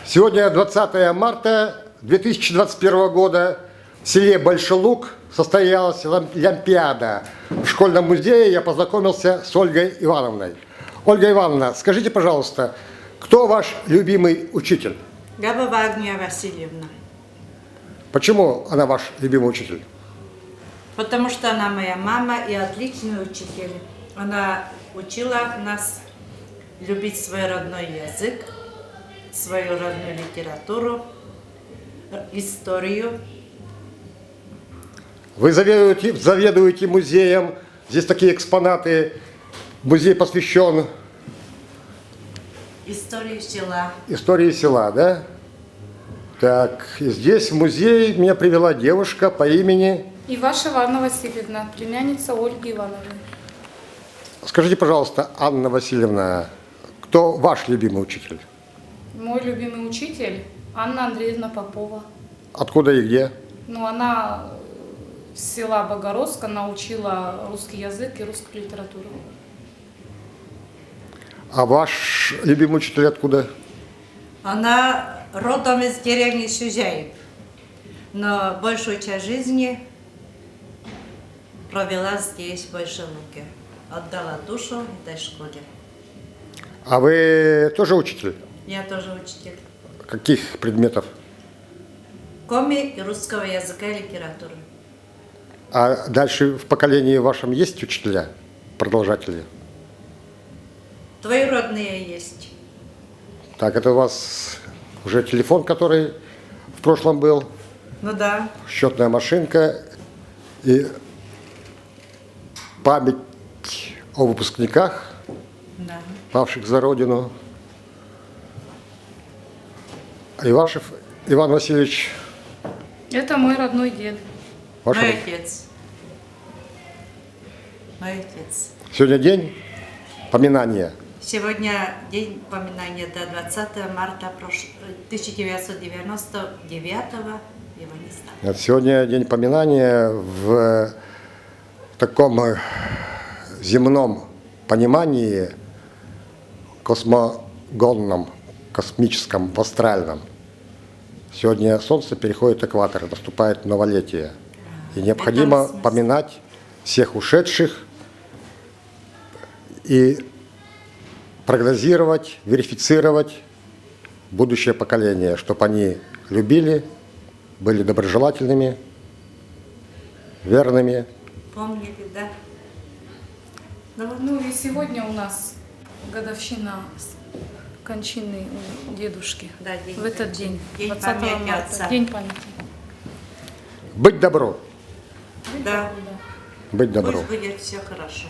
Сегодня 20 марта 2021 года в селе Большой Луг состоялась Олимпиада. В школьном музее я познакомился с Ольгой Ивановной. Ольга Ивановна, скажите, пожалуйста, кто ваш любимый учитель? Габова Агния Васильевна. Почему она ваш любимый учитель? Потому что она моя мама и отличный учитель. Она учила нас любить свой родной язык, свою родную литературу, историю. Вы заведуете музеем. Здесь такие экспонаты. Музей посвящен Истории села. да? Так, и здесь в музей меня привела девушка по имени... Ивашева Анна Васильевна, племянница Ольги Ивановны. Скажите, пожалуйста, Анна Васильевна, кто ваш любимый учитель? Мой любимый учитель Анна Андреевна Попова. Откуда и где? Ну, она с села Богородска научила русский язык и русскую литературу. А ваш любимый учитель откуда? Она родом из деревни Сюзяев, но большую часть жизни провела здесь, в Большой Луге. Отдала душу этой школе. А вы тоже учитель? Я тоже учитель. Каких предметов? Коми и русского языка и литературы. А дальше в поколении вашем есть учителя, продолжатели? Твои родные есть. Так, это у вас уже телефон, который в прошлом был, Ну да. счетная машинка и память о выпускниках, Да. павших за Родину. Ивашев Иван Васильевич, Это мой родной дед. ваш Мой род- отец. Мой отец. Сегодня день поминания. Сегодня день поминания до 20 марта 1999 его не стало. Вот сегодня день поминания в таком земном понимании, космогонном, космическом, астральном. Сегодня Солнце переходит экватор, наступает новолетие. И необходимо смысл. поминать всех ушедших и прогнозировать, верифицировать будущее поколение, чтобы они любили, были доброжелательными, верными. Помнили, да? Ну вот. Ну и сегодня у нас годовщина кончины у дедушки. Да, день В этот кончины. день, День 20 памяти марта, отца. день памяти. Быть добро, Да. быть добро. Пусть будет все хорошо.